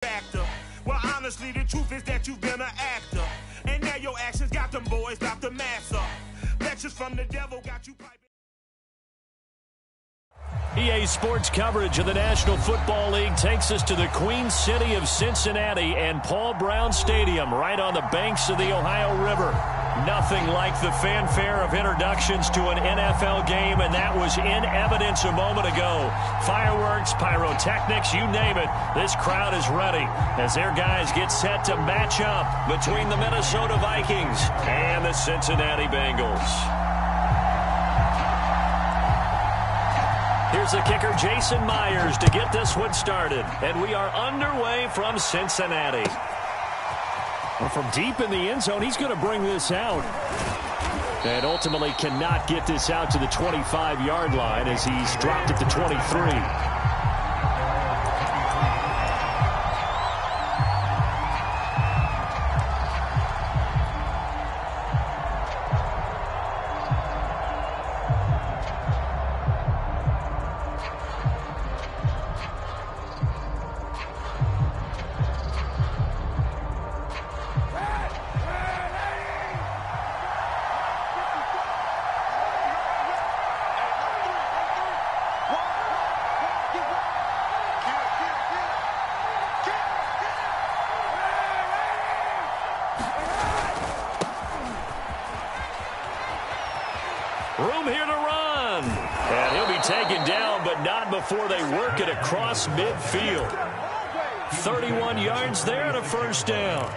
factor. Well, honestly, the truth is that you've been an actor. And now your actions got them boys about to mass up. Lectures from the devil got you piping. EA Sports coverage of the National Football League takes us to the Queen City of Cincinnati and Paul Brown Stadium right on the banks of the Ohio River. Nothing like the fanfare of introductions to an NFL game, and that was in evidence a moment ago. Fireworks, pyrotechnics, you name it. This crowd is ready as their guys get set to match up between the Minnesota Vikings and the Cincinnati Bengals. Here's the kicker, Jason Myers, to get this one started. And we are underway from Cincinnati. Well, from deep in the end zone, he's going to bring this out. And ultimately cannot get this out to the 25-yard line as he's dropped at the 23. Room here to run. And he'll be taken down, but not before they work it across midfield. 31 yards there and a first down.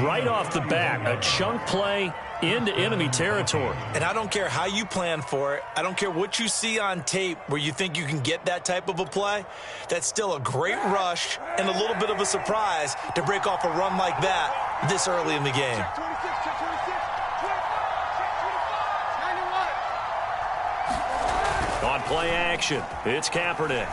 Right off the bat, a chunk play into enemy territory. And I don't care how you plan for it. I don't care what you see on tape where you think you can get that type of a play. That's still a great rush and a little bit of a surprise to break off a run like that this early in the game. On play action, it's Kaepernick.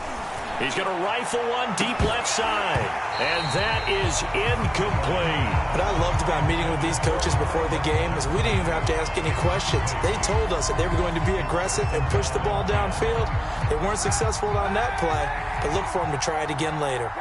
He's going to rifle one deep left side, and that is incomplete. What I loved about meeting with these coaches before the game is we didn't even have to ask any questions. They told us that they were going to be aggressive and push the ball downfield. They weren't successful on that play, but look for them to try it again later.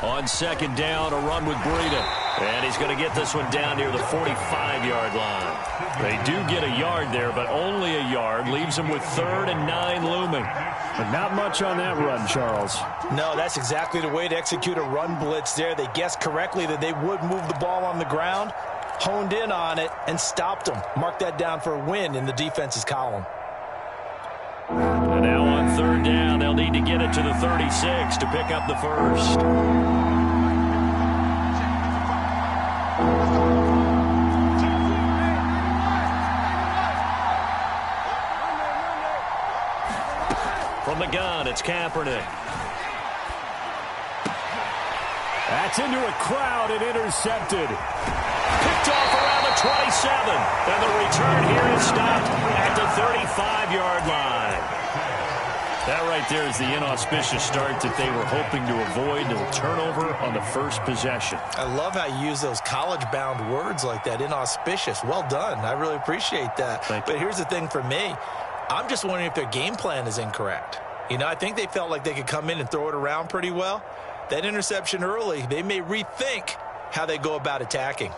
On second down, a run with Breida. And he's going to get this one down near the 45-yard line. They do get a yard there, but only a yard. Leaves them with 3rd and 9 looming. But not much on that run, Charles. No, that's exactly the way to execute a run blitz there. They guessed correctly that they would move the ball on the ground, honed in on it, and stopped them. Mark that down for a win in the defense's column. And now on 3rd down, they'll need to get it to the 36 to pick up the first. From the gun, it's Kaepernick. That's into a crowd and intercepted. Picked off around the 27. And the return here is stopped at the 35-yard line. That right there is the inauspicious start that they were hoping to avoid. A turnover on the first possession. I love how you use those college-bound words like that, inauspicious. Well done. I really appreciate that. But here's the thing for me. I'm just wondering if their game plan is incorrect. You know, I think they felt like they could come in and throw it around pretty well. That interception early, they may rethink how they go about attacking.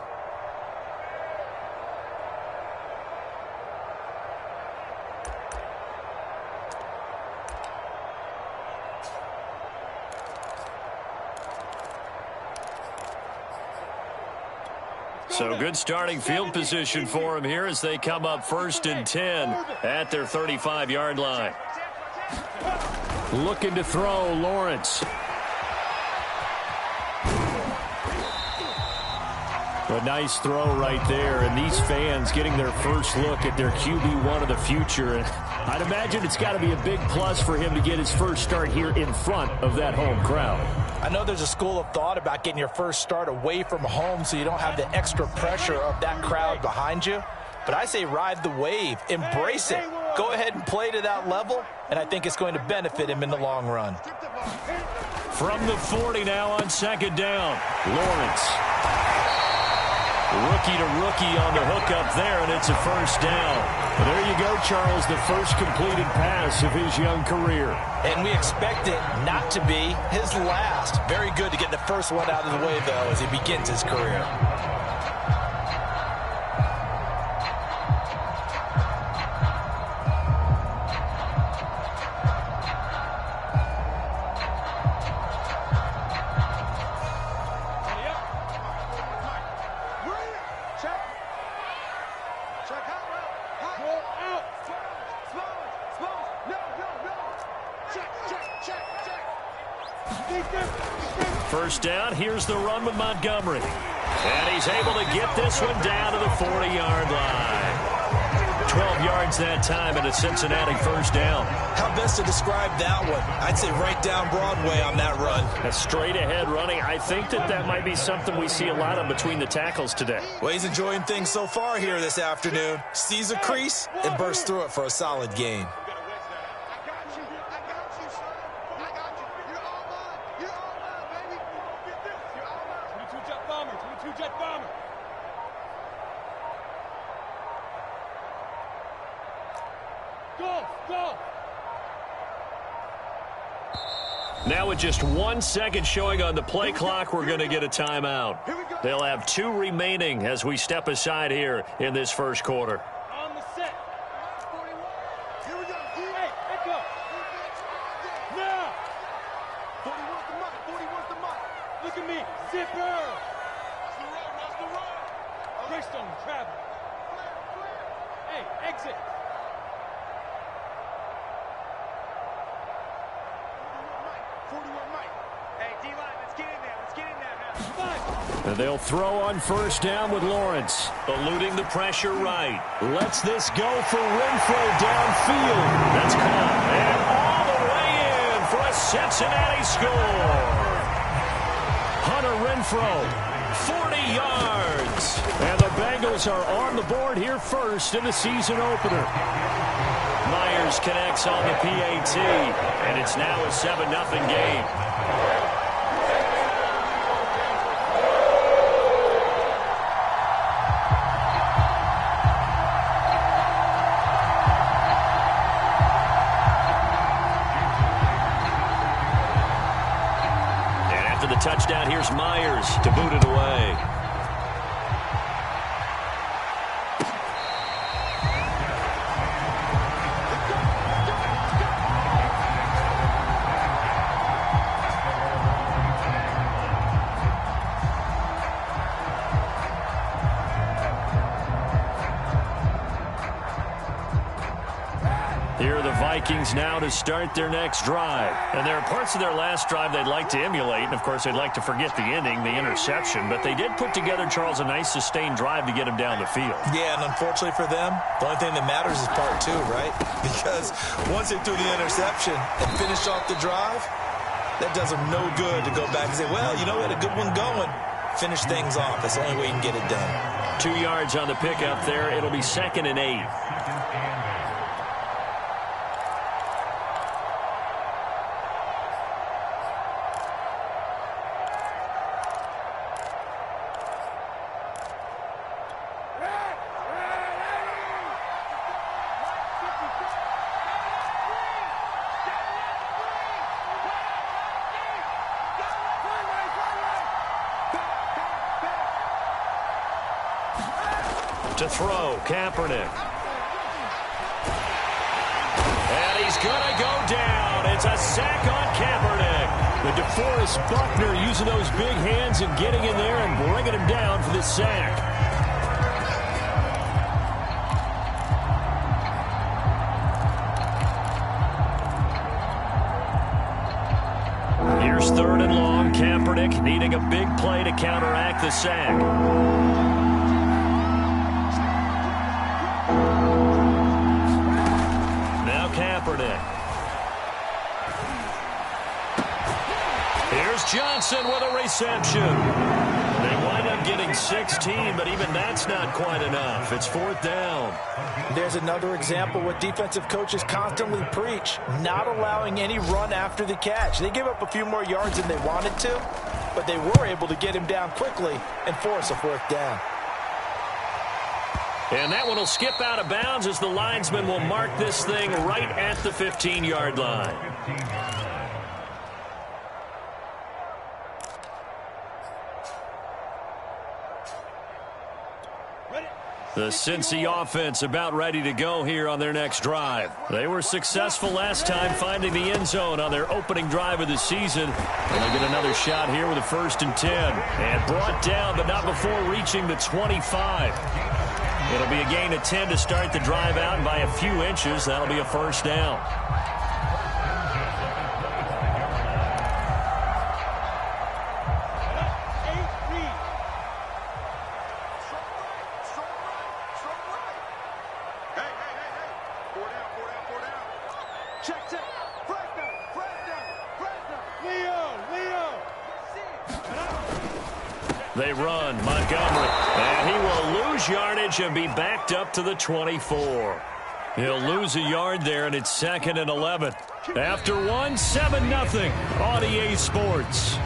So good starting field position for him here as they come up 1st and 10 at their 35-yard line. Looking to throw, Lawrence. A nice throw right there, and these fans getting their first look at their QB1 of the future. And I'd imagine it's got to be a big plus for him to get his first start here in front of that home crowd. I know there's a school of thought about getting your first start away from home so you don't have the extra pressure of that crowd behind you. But I say ride the wave, embrace it. Go ahead and play to that level, and I think it's going to benefit him in the long run. From the 40 now on 2nd down, Lawrence. Rookie to rookie on the hook up there, and it's a first down. Well, there you go, Charles, the first completed pass of his young career. And we expect it not to be his last. Very good to get the first one out of the way, though, as he begins his career. First down, here's the run with Montgomery. And he's able to get this one down to the 40-yard line. 12 yards that time and a Cincinnati first down. How best to describe that one? I'd say right down Broadway on that run. A straight ahead running. I think that might be something we see a lot of between the tackles today. Well, he's enjoying things so far here this afternoon. Sees a crease and bursts through it for a solid gain. Now with just 1 second showing on the play clock, we're going to get a timeout. They'll have 2 remaining as we step aside here in this first quarter. On the set. Here we go. Hey, let go. Now. 40 wants the mic. 40 wants the mic. Look at me. Zipper. Watch the run. Greystone, travel. Hey, exit. And they'll throw on first down with Lawrence. Eluding the pressure right. Lets this go for Renfro downfield. That's caught. And all the way in for a Cincinnati score. Hunter Renfro, 40 yards. And the Bengals are on the board here first in the season opener. Myers connects on the PAT. And it's now a 7-0 game. Touchdown, here's Myers to boot it away. Here are the Vikings now to start their next drive. And there are parts of their last drive they'd like to emulate. And, of course, they'd like to forget the ending, the interception. But they did put together, Charles, a nice sustained drive to get him down the field. Yeah, and unfortunately for them, the only thing that matters is part 2, right? Because once they threw the interception and finished off the drive, that does them no good to go back and say, well, you know, we had a good one going. Finish things off. That's the only way you can get it done. 2 yards on the pickup there. It'll be 2nd and 8. To throw, Kaepernick. And he's going to go down. It's a sack on Kaepernick. The DeForest Buckner using those big hands and getting in there and bringing him down for the sack. Here's 3rd and long. Kaepernick needing a big play to counteract the sack. Kaepernick. Here's Johnson with a reception. They wind up getting 16, but even that's not quite enough. It's 4th down. There's another example what defensive coaches constantly preach, not allowing any run after the catch. They gave up a few more yards than they wanted to, but they were able to get him down quickly and force a 4th down. And that one will skip out of bounds as the linesman will mark this thing right at the 15-yard line. The Cincy offense about ready to go here on their next drive. They were successful last time finding the end zone on their opening drive of the season. And they get another shot here with a 1st and 10. And brought down, but not before reaching the 25. It'll be a gain of 10 to start the drive out, and by a few inches, that'll be a 1st down. They run, Montgomery, and he will lose yardage and be backed up to the 24. He'll lose a yard there, and it's 2nd and 11. After one, 7-0 on EA Sports.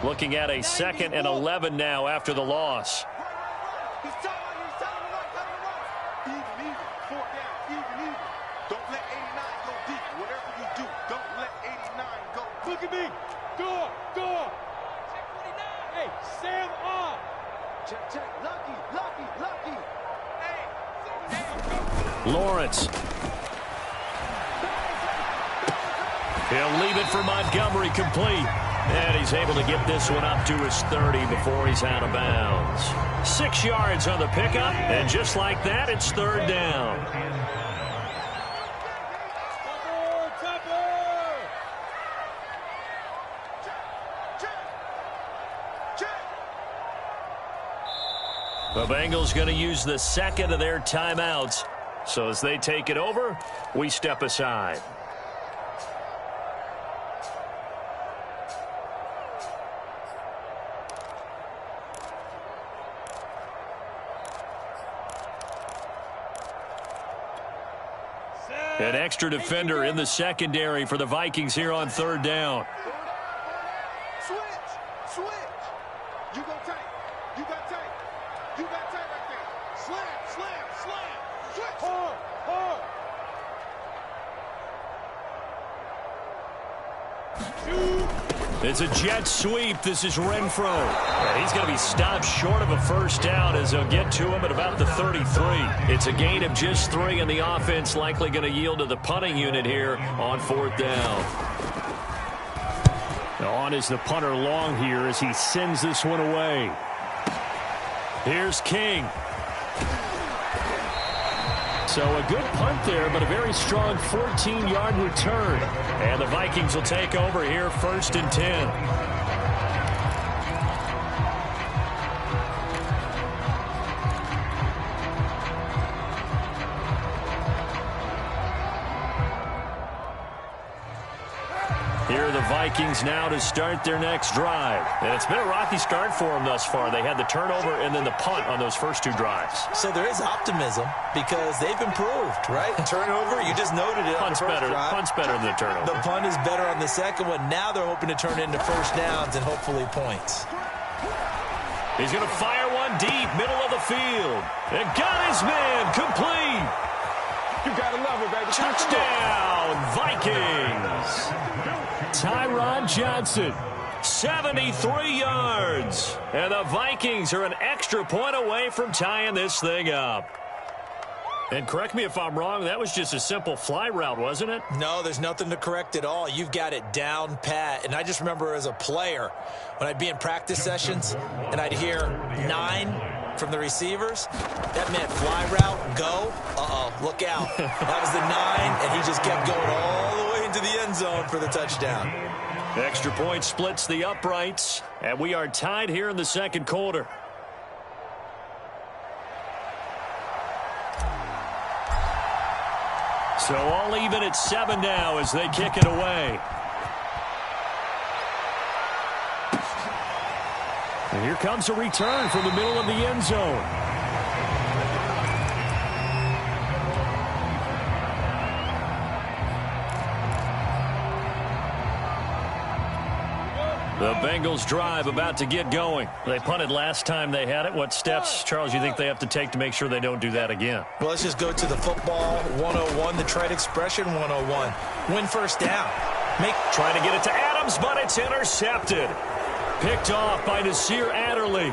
Looking at a 2nd and 11 now after the loss. He's telling you, even, 4 down, even. Don't let 89 go deep. Whatever you do, don't let 89 go. Look at me. Go. Check 29. Hey, Sam off. Check. Lucky. Hey. Lawrence. He'll leave it for Montgomery complete. And he's able to get this one up to his 30 before he's out of bounds. 6 yards on the pickup, and just like that, it's 3rd down. The Bengals going to use the 2nd of their timeouts. So as they take it over, we step aside. An extra defender in the secondary for the Vikings here on 3rd down. Switch. You go tight. You got tight right there. Slam. Switch. Hard. It's a jet sweep. This is Renfro. And he's going to be stopped short of a 1st down as they'll get to him at about the 33. It's a gain of just 3, and the offense likely going to yield to the punting unit here on 4th down. On is the punter long here as he sends this one away. Here's King. So a good punt there, but a very strong 14-yard return. And the Vikings will take over here 1st and 10. Here are the Vikings now to start their next drive. And it's been a rocky start for them thus far. They had the turnover and then the punt on those first 2 drives. So there is optimism because they've improved, right? Turnover, you just noted it. Punt's better than the turnover. The punt is better on the second one. Now they're hoping to turn it into 1st downs and hopefully points. He's going to fire one deep, middle of the field. And got his man complete. You gotta love it, baby. Touchdown, Vikings. Tyron Johnson, 73 yards. And the Vikings are an extra point away from tying this thing up. And correct me if I'm wrong, that was just a simple fly route, wasn't it? No, there's nothing to correct at all. You've got it down pat. And I just remember as a player, when I'd be in practice sessions and I'd hear 9 from the receivers, that meant fly route, go. Look out. That was the 9, and he just kept going all the way into the end zone for the touchdown. Extra point splits the uprights, and we are tied here in the second quarter. So all even at 7 now as they kick it away. And here comes a return from the middle of the end zone. The Bengals drive about to get going. They punted last time they had it. What steps, Charles, you think they have to take to make sure they don't do that again? Well, let's just go to the football 101, the trade expression 101. Win first down. Trying to get it to Adams, but it's intercepted. Picked off by Nasir Adderley.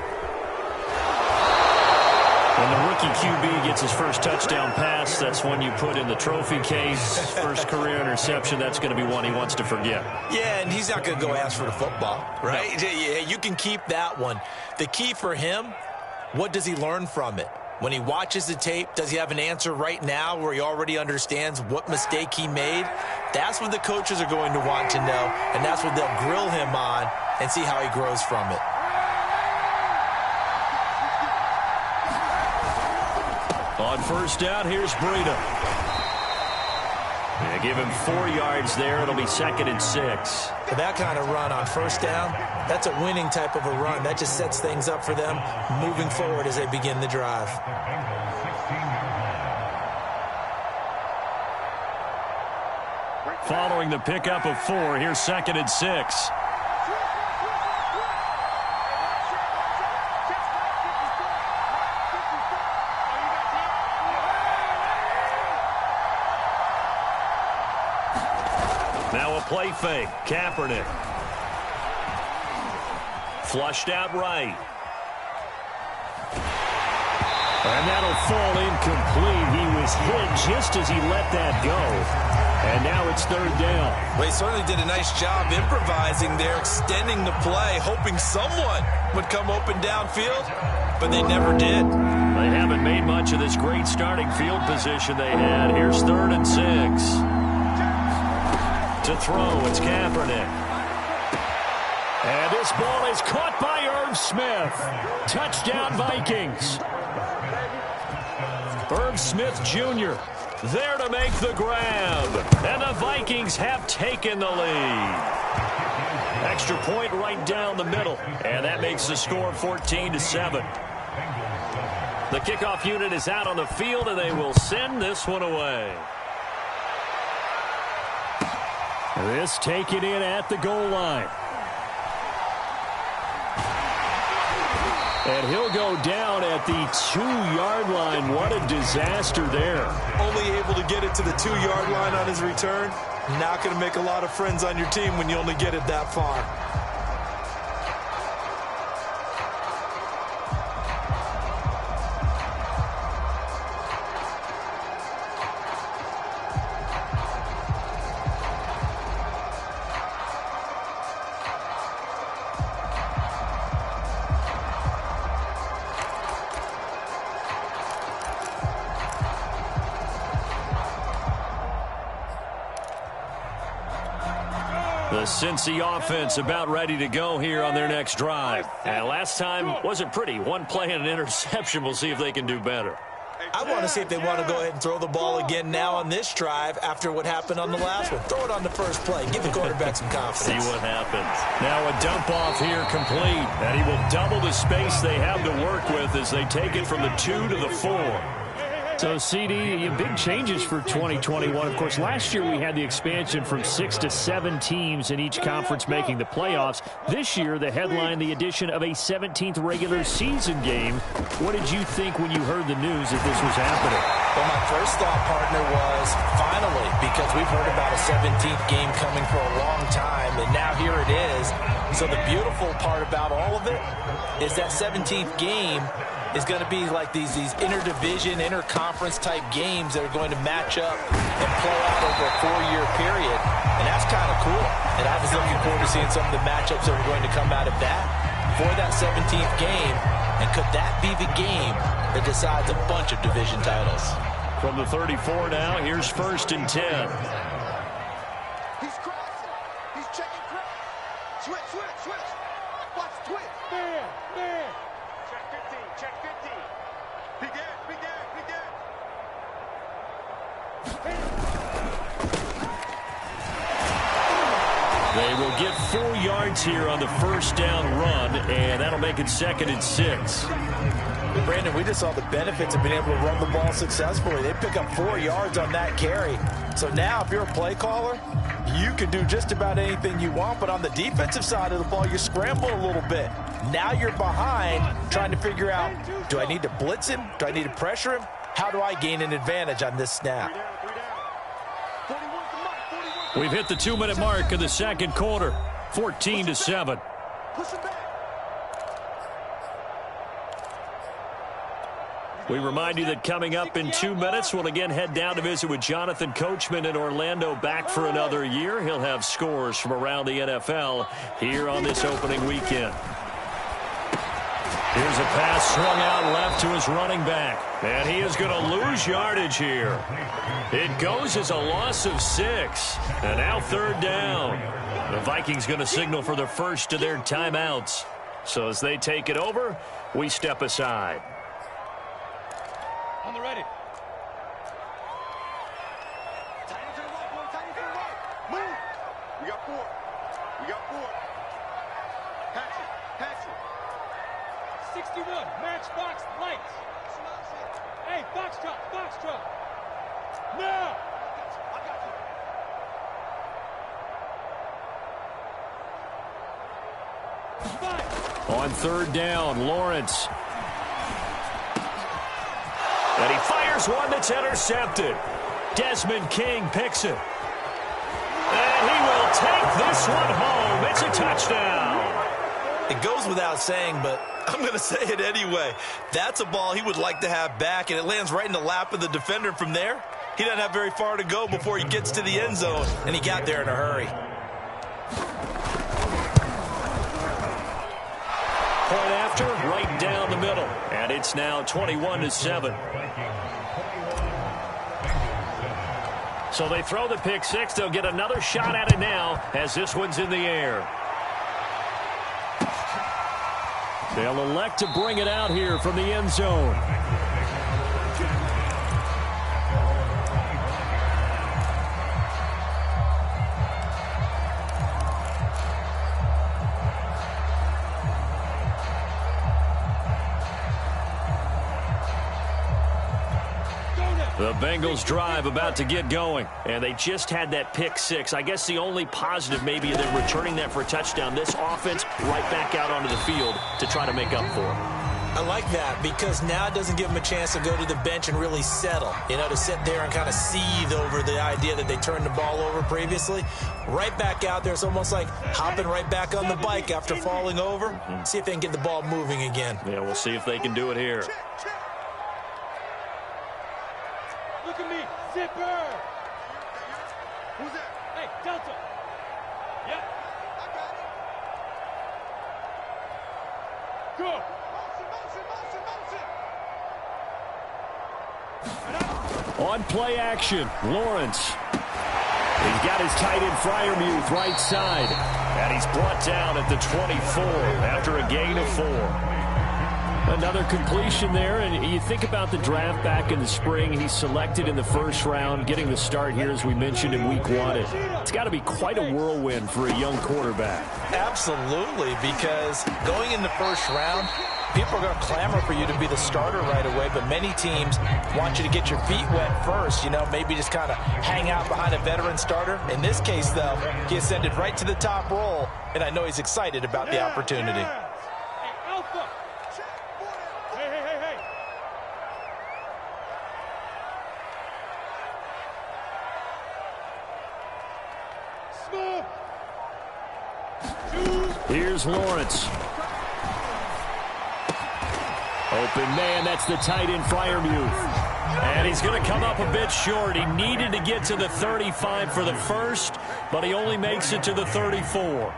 When the rookie QB gets his first touchdown pass, that's one you put in the trophy case. First career interception, that's going to be one he wants to forget. Yeah, and he's not going to go ask for the football, right? No. Yeah, you can keep that one. The key for him, what does he learn from it? When he watches the tape, does he have an answer right now where he already understands what mistake he made? That's what the coaches are going to want to know, and that's what they'll grill him on and see how he grows from it. On first down, here's Breida. Yeah, give him 4 yards there. It'll be 2nd and 6. For that kind of run on first down, that's a winning type of a run. That just sets things up for them moving forward as they begin the drive. Following the pickup of 4, here's 2nd and 6. Now a play fake. Kaepernick. Flushed out right. And that'll fall incomplete. He was hit just as he let that go. And now it's 3rd down. Well, he certainly did a nice job improvising there, extending the play, hoping someone would come open downfield, but they never did. They haven't made much of this great starting field position they had. Here's 3rd and 6. To throw, it's Kaepernick. And this ball is caught by Irv Smith. Touchdown, Vikings. Irv Smith Jr. there to make the grab. And the Vikings have taken the lead. Extra point right down the middle. And that makes the score 14-7. The kickoff unit is out on the field, and they will send this one away. This taken in at the goal line. And he'll go down at the 2-yard line. What a disaster there. Only able to get it to the 2-yard line on his return. Not going to make a lot of friends on your team when you only get it that far. The Cincy offense about ready to go here on their next drive. And last time wasn't pretty. One play and an interception. We'll see if they can do better. I want to see if they want to go ahead and throw the ball again now on this drive after what happened on the last one. Throw it on the first play. Give the quarterback some confidence. See what happens. Now a dump off here complete. And he will double the space they have to work with as they take it from the 2 to the 4. So, CD, big changes for 2021. Of course, last year we had the expansion from 6 to 7 teams in each conference making the playoffs. This year, the headline, the addition of a 17th regular season game. What did you think when you heard the news that this was happening? Well, my first thought, partner, was finally, because we've heard about a 17th game coming for a long time, and now here it is. So the beautiful part about all of it is that 17th game is going to be like these interdivision, interconference type games that are going to match up and play out over a 4-year period. And that's kind of cool. And I was looking forward to seeing some of the matchups that were going to come out of that for that 17th game. And could that be the game that decides a bunch of division titles? From the 34 now, here's 1st and 10. He's crossing. He's checking cross. Switch. Watch twitch. Man. Check 15. Begin. They will get 4 yards here on the first down run, and that'll make it 2nd and 6. Brandon, we just saw the benefits of being able to run the ball successfully. They pick up 4 yards on that carry. So now if you're a play caller, you can do just about anything you want, but on the defensive side of the ball, you scramble a little bit. Now you're behind trying to figure out, do I need to blitz him? Do I need to pressure him? How do I gain an advantage on this snap? We've hit the 2-minute mark of the second quarter, 14-7. We remind you that coming up in 2 minutes, we'll again head down to visit with Jonathan Coachman in Orlando, back for another year. He'll have scores from around the NFL here on this opening weekend. Here's a pass swung out left to his running back. And he is going to lose yardage here. It goes as a loss of 6. And now 3rd down. The Vikings going to signal for the first of their timeouts. So as they take it over, we step aside. On the ready. Move. We got 4. We got 4. Patch it. Patch it. 61. Matchbox lights. Hey, Foxtrot. Foxtrot. Now. I got you. 5. On 3rd down, Lawrence. And he fires one that's intercepted. Desmond King picks it. And he will take this one home. It's a touchdown. It goes without saying, but I'm going to say it anyway. That's a ball he would like to have back, and it lands right in the lap of the defender from there. He doesn't have very far to go before he gets to the end zone, and he got there in a hurry. Point after, right down the middle. And it's now 21-7. So they throw the pick 6. They'll get another shot at it now as this one's in the air. They'll elect to bring it out here from the end zone. The Bengals drive about to get going, and they just had that pick 6. I guess the only positive maybe of them returning that for a touchdown. This offense right back out onto the field to try to make up for it. I like that because now it doesn't give them a chance to go to the bench and really settle, to sit there and kind of seethe over the idea that they turned the ball over previously. Right back out there. It's almost like hopping right back on the bike after falling over. See if they can get the ball moving again. Yeah, we'll see if they can do it here. Look at me, Zipper. Who's that? Hey, Delta. Yep. I got it. Go. On play action, Lawrence. He's got his tight end Freiermuth right side. And he's brought down at the 24 after a gain of 4. Another completion there, and you think about the draft back in the spring. He's selected in the first round, getting the start here, as we mentioned, in week 1. It's got to be quite a whirlwind for a young quarterback. Absolutely, because going in the first round, people are going to clamor for you to be the starter right away, but many teams want you to get your feet wet first, maybe just kind of hang out behind a veteran starter. In this case, though, he ascended right to the top roll, and I know he's excited about the opportunity. Here's Lawrence. Open man, that's the tight end Freiermuth. And he's going to come up a bit short. He needed to get to the 35 for the first, but he only makes it to the 34.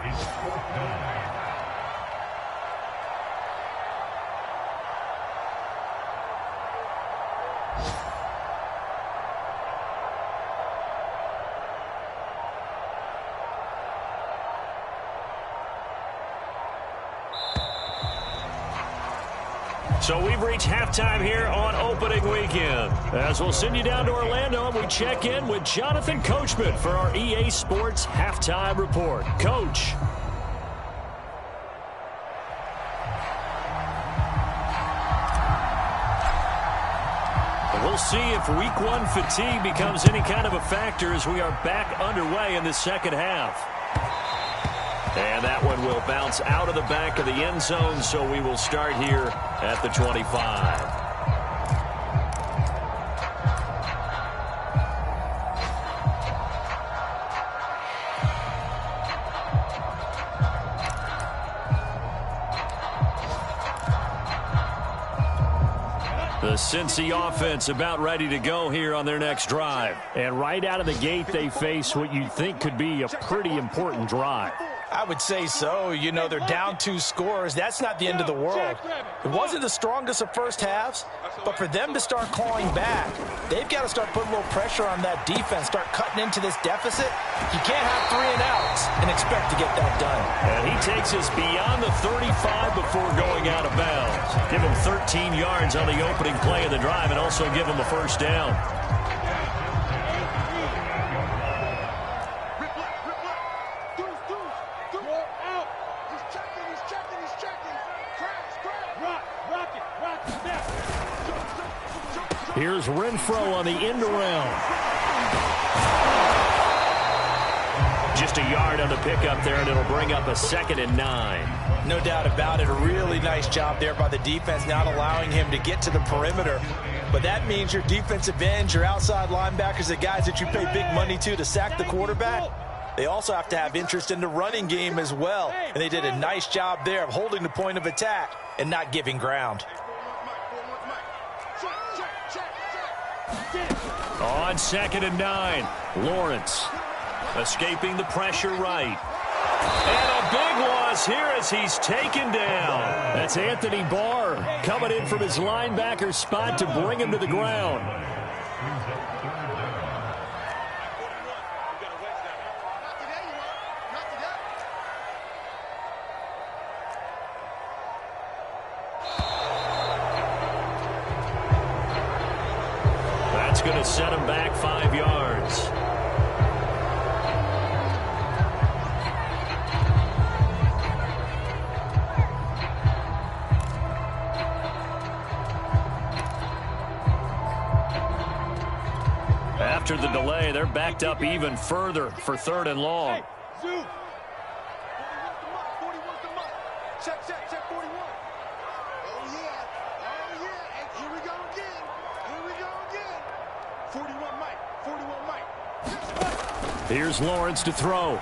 So we've reached halftime here on opening weekend. As we'll send you down to Orlando and we check in with Jonathan Coachman for our EA Sports Halftime Report. Coach. We'll see if week one fatigue becomes any kind of a factor as we are back underway in the second half. And that one will bounce out of the back of the end zone, so we will start here at the 25. The Cincy offense about ready to go here on their next drive. And right out of the gate, they face what you'd think could be a pretty important drive. I would say so. You know, they're down 2 scores. That's not the end of the world. It wasn't the strongest of first halves, but for them to start clawing back, they've got to start putting a little pressure on that defense, start cutting into this deficit. You can't have 3 and outs and expect to get that done. And he takes us beyond the 35 before going out of bounds. Give him 13 yards on the opening play of the drive and also give him a first down. Here's Renfro on the end around. Just a yard on the pickup there, and it'll bring up a 2nd and 9. No doubt about it. A really nice job there by the defense, not allowing him to get to the perimeter. But that means your defensive ends, your outside linebackers, the guys that you pay big money to sack the quarterback, they also have to have interest in the running game as well. And they did a nice job there of holding the point of attack and not giving ground. On 2nd and 9, Lawrence escaping the pressure right. And a big loss here as he's taken down. That's Anthony Barr coming in from his linebacker spot to bring him to the ground. That's going to set him back 5 yards. After the delay, they're backed up even further for 3rd and long. Hey, Zoo. 41's the mark. Check, 41. Oh, yeah. And here we go again. 41 Mike. Here's Lawrence to throw.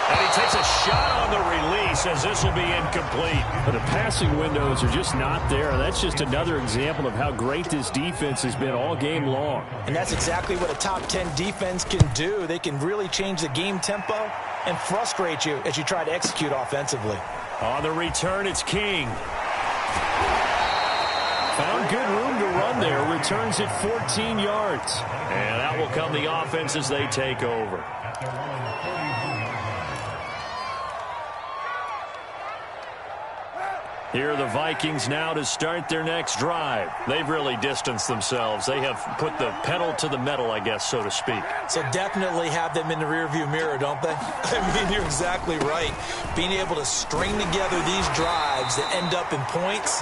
And he takes a shot on the release as this will be incomplete. But the passing windows are just not there. That's just another example of how great this defense has been all game long. And that's exactly what a top 10 defense can do. They can really change the game tempo and frustrate you as you try to execute offensively. On the return, it's King. Found good room to run there. Returns it 14 yards. And out will come the offense as they take over. Here are the Vikings now to start their next drive. They've really distanced themselves. They have put the pedal to the metal, I guess, so to speak. So definitely have them in the rearview mirror, don't they? I mean, you're exactly right. Being able to string together these drives that end up in points,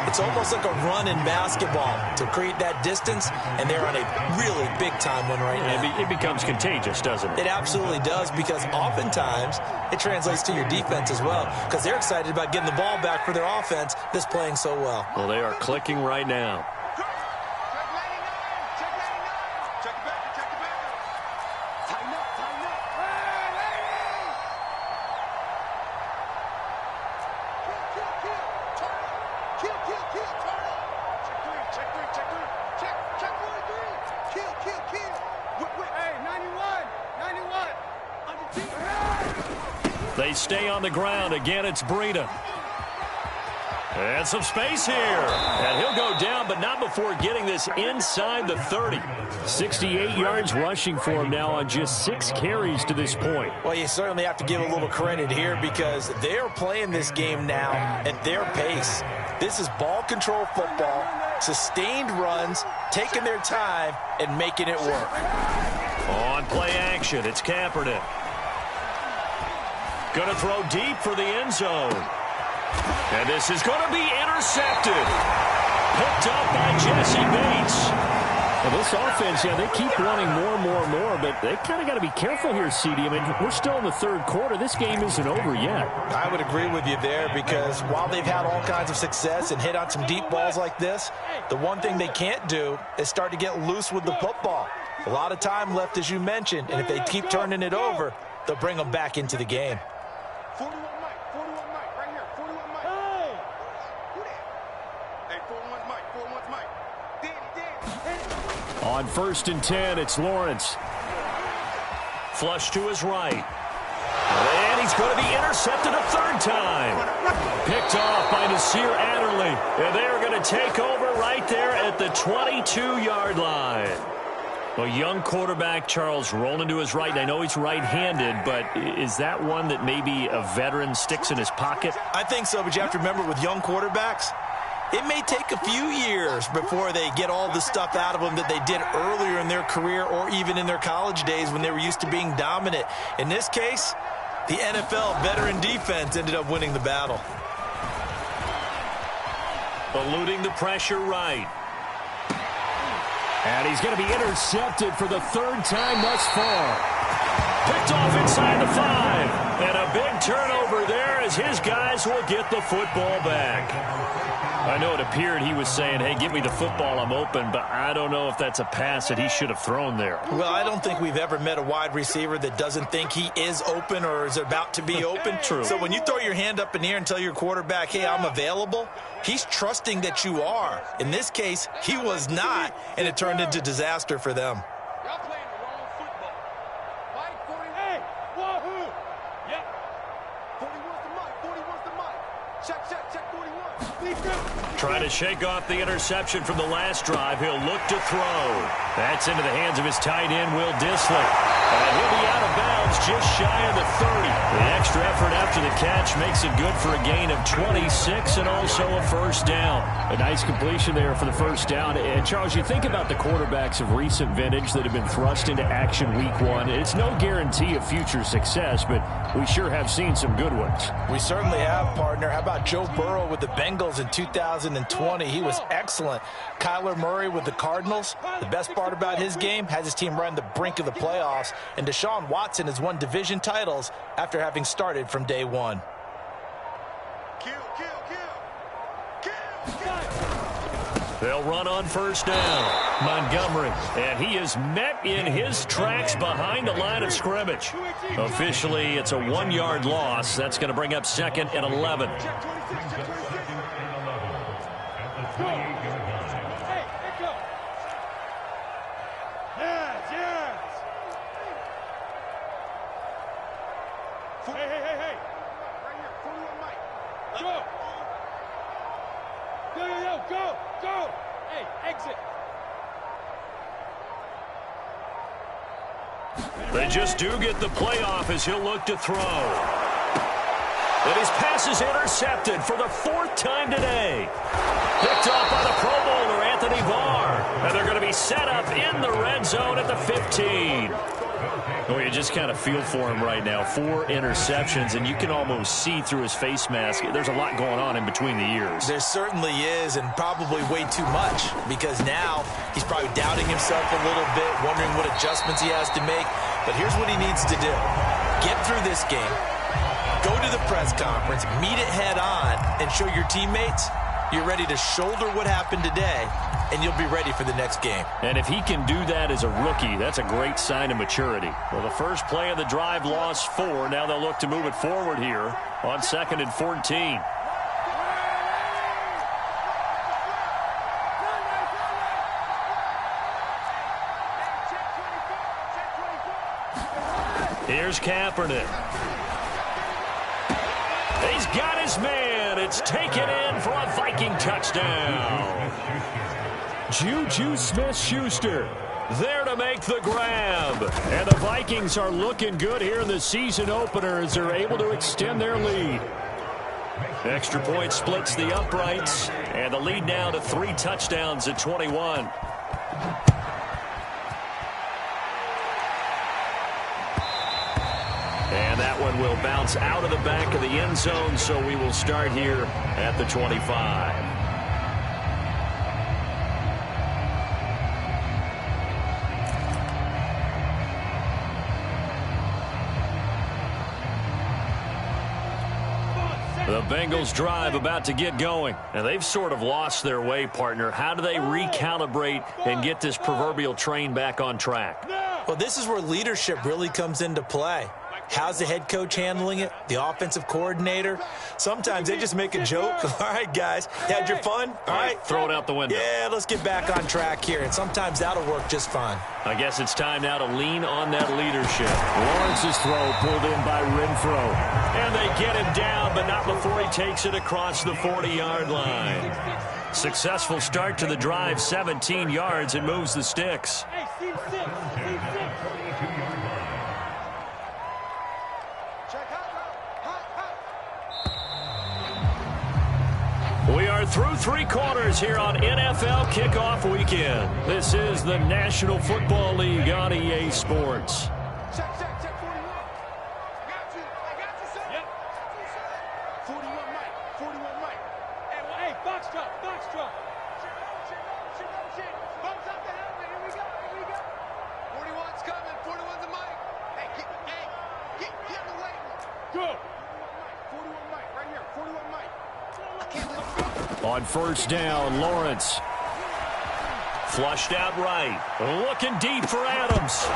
it's almost like a run in basketball to create that distance, and they're on a really big-time one right now. It becomes contagious, doesn't it? It absolutely does, because oftentimes it translates to your defense as well, because they're excited about getting the ball back for their offense that's playing so well. Well, they are clicking right now. They stay on the ground. Again, it's Breida. And some space here. And he'll go down, but not before getting this inside the 30. 68 yards rushing for him now on just 6 carries to this point. Well, you certainly have to give a little credit here because they're playing this game now at their pace. This is ball control football, sustained runs, taking their time, and making it work. On play action, it's Kaepernick. Going to throw deep for the end zone. And this is going to be intercepted. Picked up by Jesse Bates. Well, this offense, they keep wanting more, but they kind of got to be careful here, CD. I mean, we're still in the third quarter. This game isn't over yet. I would agree with you there because while they've had all kinds of success and hit on some deep balls like this, the one thing they can't do is start to get loose with the football. A lot of time left, as you mentioned, and if they keep turning it over, they'll bring them back into the game. 41 Mike, right here, 41 Mike. Hey! Who that? Hey, 41's Mike. Danny. On 1st and 10, it's Lawrence. Flush to his right. And he's going to be intercepted a third time. Picked off by Nasir Adderley. And they're going to take over right there at the 22-yard line. Well, young quarterback Charles rolling to his right. And I know he's right-handed, but is that one that maybe a veteran sticks in his pocket? I think so, but you have to remember with young quarterbacks, it may take a few years before they get all the stuff out of them that they did earlier in their career or even in their college days when they were used to being dominant. In this case, the NFL veteran defense ended up winning the battle. Eluding the pressure right. And he's going to be intercepted for the 3rd time thus far. Picked off inside the 5. And a big turnover there as his guys will get the football back. I know it appeared he was saying, hey, give me the football, I'm open, but I don't know if that's a pass that he should have thrown there. Well, I don't think we've ever met a wide receiver that doesn't think he is open or is about to be open. True. So when you throw your hand up in the air and tell your quarterback, hey, I'm available, he's trusting that you are. In this case, he was not, and it turned into disaster for them. Y'all playing the wrong football. Mike, 40. Hey, wahoo! Yep. 41's the Mike. Check, 41. Trying to shake off the interception from the last drive. He'll look to throw. That's into the hands of his tight end, Will Dissly. And he'll be out of bounds just shy of the 30. The extra effort after the catch makes it good for a gain of 26 and also a first down. A nice completion there for the first down. And, Charles, you think about the quarterbacks of recent vintage that have been thrust into action week 1. It's no guarantee of future success, but we sure have seen some good ones. We certainly have, partner. How about Joe Burrow with the Bengals in 2020? He was excellent. Kyler Murray with the Cardinals. The best part about his game has his team right on the brink of the playoffs. And Deshaun Watson has won division titles after having started from day 1. They'll run on first down. Montgomery. And he is met in his tracks behind the line of scrimmage. Officially, it's a 1-yard loss. That's going to bring up 2nd and 11. Hey. Right here, 41 Mike. Go. Go. Hey, exit. They just do get the playoff as he'll look to throw. And his pass is intercepted for the 4th time today. Picked off by the Pro Bowler, Anthony Barr. And they're going to be set up in the red zone at the 15. Oh, you just kind of feel for him right now. 4 interceptions, and you can almost see through his face mask. There's a lot going on in between the ears. There certainly is, and probably way too much, because now he's probably doubting himself a little bit, wondering what adjustments he has to make. But here's what he needs to do. Get through this game, go to the press conference, meet it head on, and show your teammates you're ready to shoulder what happened today, and you'll be ready for the next game. And if he can do that as a rookie, that's a great sign of maturity. Well, the first play of the drive lost 4. Now they'll look to move it forward here on 2nd and 14. Here's Kaepernick. He's got his man, it's taken in for a Viking touchdown. Juju Smith-Schuster there to make the grab. And the Vikings are looking good here in the season opener as they're able to extend their lead. Extra point splits the uprights, and the lead now to 3 touchdowns at 21. And that one will bounce out of the back of the end zone, so we will start here at the 25. The Bengals drive about to get going. And they've sort of lost their way, partner. How do they recalibrate and get this proverbial train back on track? Well, this is where leadership really comes into play. How's the head coach handling it? The offensive coordinator? Sometimes they just make a joke. All right, guys, you had your fun? All right. Throw it out the window. Yeah, let's get back on track here. And sometimes that'll work just fine. I guess it's time now to lean on that leadership. Lawrence's throw pulled in by Renfro. And they get him down, but not before he takes it across the 40-yard line. Successful start to the drive, 17 yards, and moves the sticks. Hey, seam 6. Seam 6. We are through 3 quarters here on NFL Kickoff Weekend. This is the National Football League on EA Sports. Check, 41. Got you. I got you, sir. Yep. 41 Mike. Hey, Foxtrot. Bumps up the helmet. Here we go. 41's coming. 41's a Mike. Hey, get in the way. Go. 41 Mike. Right here. 41 Mike. On first down, Lawrence. Flushed out right. Looking deep for Adams.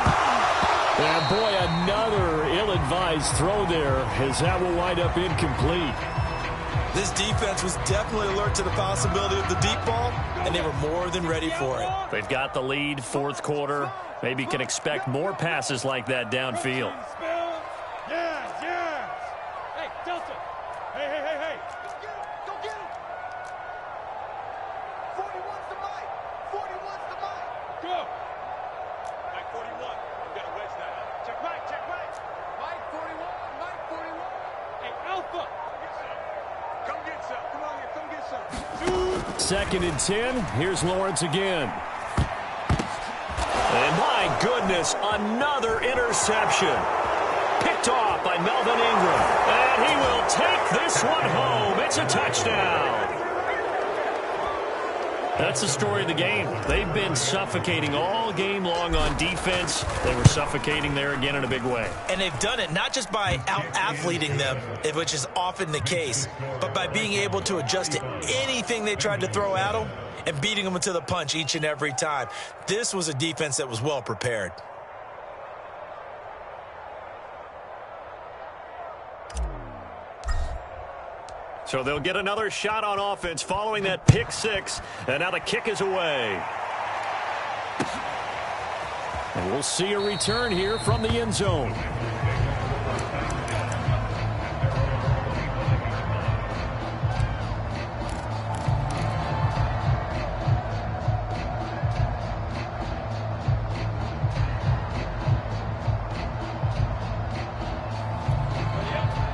And boy, another ill-advised throw there as that will wind up incomplete. This defense was definitely alert to the possibility of the deep ball, and they were more than ready for it. They've got the lead, 4th quarter. Maybe can expect more passes like that downfield. Yes. Hey, Delta. Hey. Go get him. 41's the Mike. Go. Mike 41. You got to wedge that. Check Mike. Mike 41. Hey, Alpha. Come get some. Come on here. Come get some. 2nd and 10. Here's Lawrence again. And my goodness, another interception. Picked off by Melvin Ingram. And he will take this one home. It's a touchdown. That's the story of the game. They've been suffocating all game long on defense. They were suffocating there again in a big way. And they've done it not just by out-athleting them, which is often the case, but by being able to adjust to anything they tried to throw at them and beating them to the punch each and every time. This was a defense that was well prepared. So they'll get another shot on offense following that pick 6. And now the kick is away. And we'll see a return here from the end zone.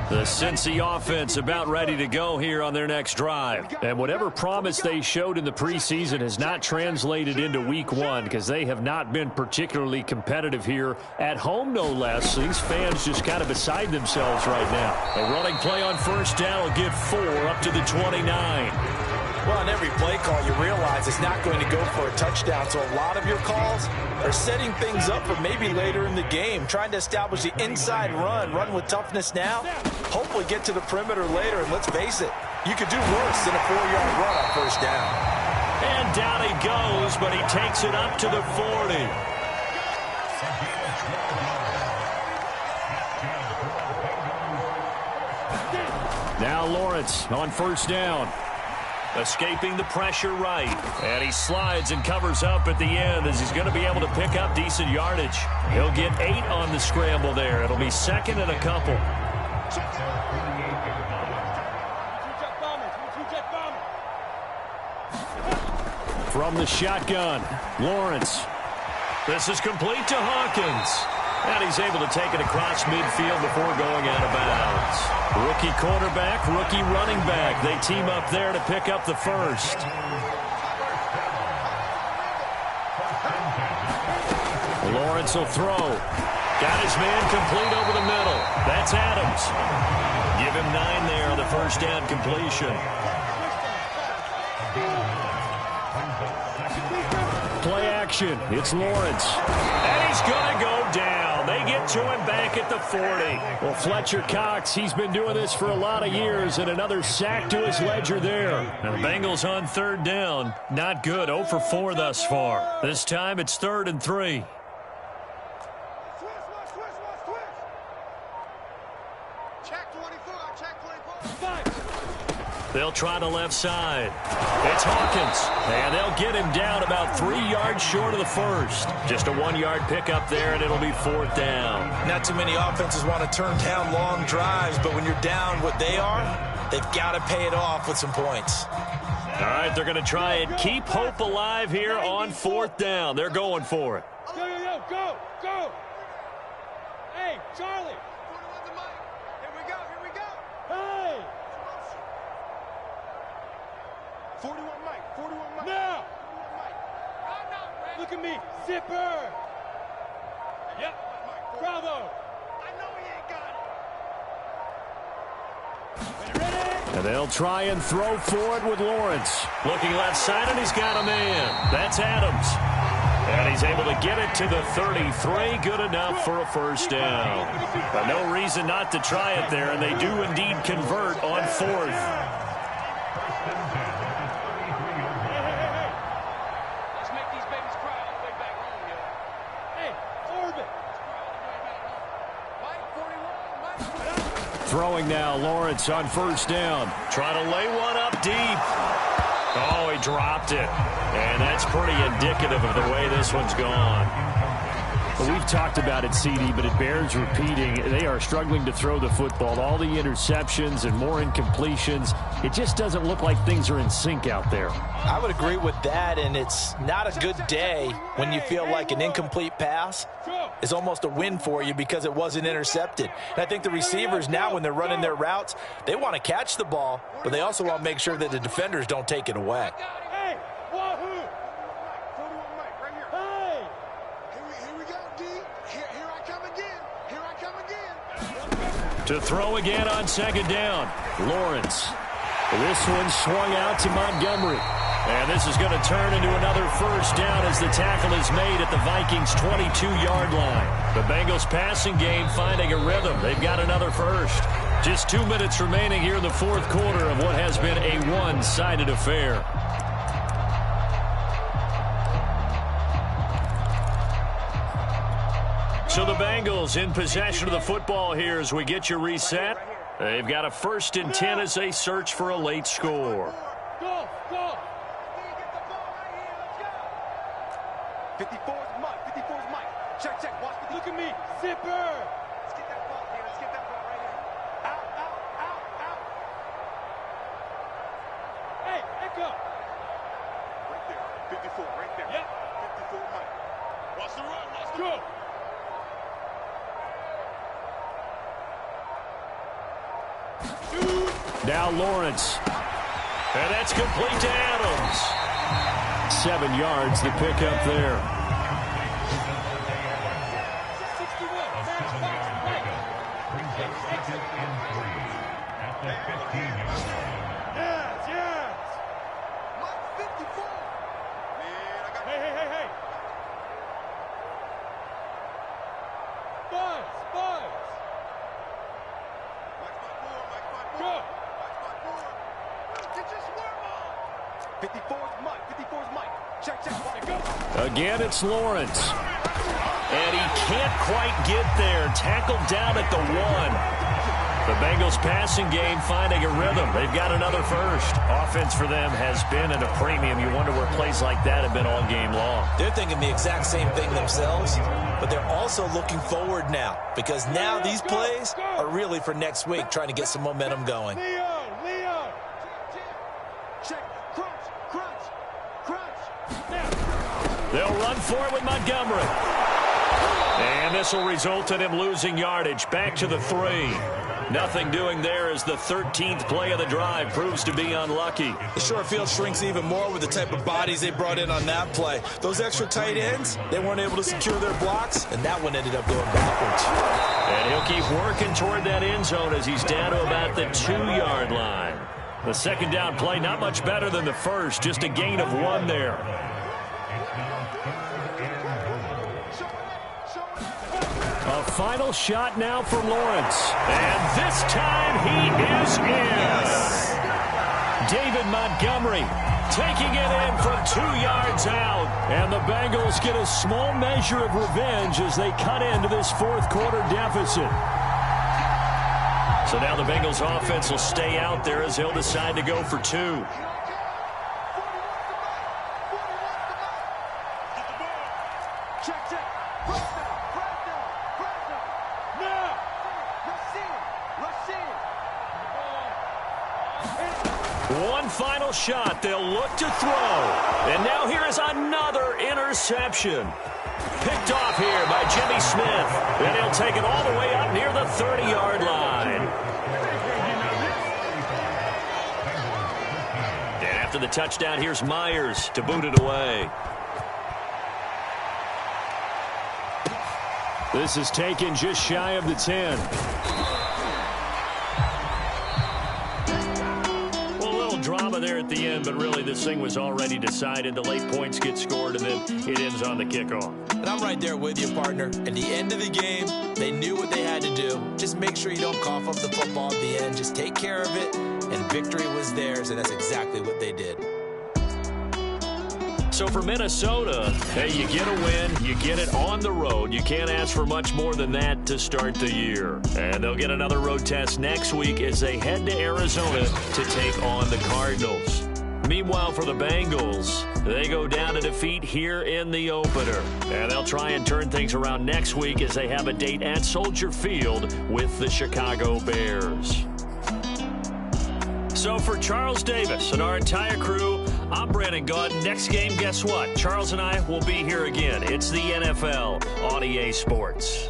The Cincy offense about ready to go here on their next drive. And whatever promise they showed in the preseason has not translated into week 1 because they have not been particularly competitive here at home, no less. So these fans just kind of beside themselves right now. A running play on first down will get 4 up to the 29. Well, on every play call, you realize it's not going to go for a touchdown. So a lot of your calls are setting things up for maybe later in the game, trying to establish the inside run with toughness now, hopefully get to the perimeter later. And let's face it, you could do worse than a 4-yard run on first down. And down he goes, but he takes it up to the 40. Now Lawrence on first down. Escaping the pressure right. And he slides and covers up at the end as he's going to be able to pick up decent yardage. He'll get 8 on the scramble there. It'll be 2nd and a couple. From the shotgun, Lawrence. This is complete to Hawkins. And he's able to take it across midfield before going out of bounds. Rookie quarterback, rookie running back. They team up there to pick up the first. Lawrence will throw. Got his man complete over the middle. That's Adams. Give him 9 there on the first down completion. Play action. It's Lawrence. And he's going to go down. They get to him back at the 40. Well, Fletcher Cox, he's been doing this for a lot of years, and another sack to his ledger there. And the Bengals on third down. Not good. 0 for 4 thus far. This time it's 3rd and 3. They'll try the left side. It's Hawkins. And they'll get him down about 3 yards short of the first. Just a 1-yard pickup there, and it'll be 4th down. Not too many offenses want to turn down long drives, but when you're down what they are, they've got to pay it off with some points. All right, they're going to try and keep hope alive here on 4th down. They're going for it. Go! Hey, Charlie! Here we go! Hey! 41 Mike. Now! Look at me, zipper! Yep, bravo! I know he ain't got it! Ready? And they'll try and throw for it with Lawrence. Looking left side, and he's got a man. That's Adams. And he's able to get it to the 33. Good enough for a first down. But no reason not to try it there, and they do indeed convert on 4th. Throwing now, Lawrence on first down. Trying to lay one up deep. Oh, he dropped it. And that's pretty indicative of the way this one's gone. Well, we've talked about it, CD, but it bears repeating. They are struggling to throw the football. All the interceptions and more incompletions. It just doesn't look like things are in sync out there. I would agree with that, and it's not a good day when you feel like an incomplete pass is almost a win for you because it wasn't intercepted. And I think the receivers now, when they're running their routes, they want to catch the ball, but they also want to make sure that the defenders don't take it away. Hey, wahoo! 41 Mike, right here. Hey! Here we go, D. Here I come again. To throw again on 2nd down. Lawrence. This one swung out to Montgomery. And this is going to turn into another first down as the tackle is made at the Vikings' 22-yard line. The Bengals passing game finding a rhythm. They've got another first. Just 2 minutes remaining here in the 4th quarter of what has been a one-sided affair. So the Bengals in possession of the football here as we get you reset. They've got a 1st and 10 as they search for a late score. Go! 54's Mike. Check. Watch me. Look at me. Zipper. Let's get that ball here. Right here. Out. Hey, Echo. Right there. 54, right there. Yep. 54 Mike. Watch the run. Go. Now Lawrence. And that's complete to Adams. 7 yards the pickup there. Yes. Mike 54. Hey. Buzz. Mike's 5-4. Go. 54's Mike. Check. Go. Again, it's Lawrence. And he can't quite get there. Tackled down at the 1. The Bengals passing game finding a rhythm. They've got another first. Offense for them has been at a premium. You wonder where plays like that have been all game long. They're thinking the exact same thing themselves, but they're also looking forward now because now these plays are really for next week, trying to get some momentum going. Leo. Check. Crunch. They'll run for it with Montgomery. And this will result in him losing yardage. Back to the 3. Nothing doing there as the 13th play of the drive proves to be unlucky. The short field shrinks even more with the type of bodies they brought in on that play. Those extra tight ends, they weren't able to secure their blocks, and that one ended up going backwards. And he'll keep working toward that end zone as he's down to about the 2-yard line. The second down play, not much better than the first, just a gain of 1 there. A final shot now for Lawrence. And this time he is in. Yes. David Montgomery taking it in from 2 yards out. And the Bengals get a small measure of revenge as they cut into this fourth quarter deficit. So now the Bengals offense will stay out there as he'll decide to go for 2. One final shot. They'll look to throw. And now here is another interception. Picked off here by Jimmy Smith. And he'll take it all the way up near the 30-yard line. And after the touchdown, here's Myers to boot it away. This is taken just shy of the 10. Drama there at the end, but really this thing was already decided. The late points get scored, and then it ends on the kickoff. And I'm right there with you, partner. At the end of the game, they knew what they had to do. Just make sure you don't cough up the football at the end. Just take care of it, and victory was theirs, and that's exactly what they did. So for Minnesota, hey, you get a win, you get it on the road. You can't ask for much more than that to start the year. And they'll get another road test next week as they head to Arizona to take on the Cardinals. Meanwhile, for the Bengals, they go down to defeat here in the opener. And they'll try and turn things around next week as they have a date at Soldier Field with the Chicago Bears. So for Charles Davis and our entire crew, I'm Brandon Gaudin. Next game, guess what? Charles and I will be here again. It's the NFL on EA Sports.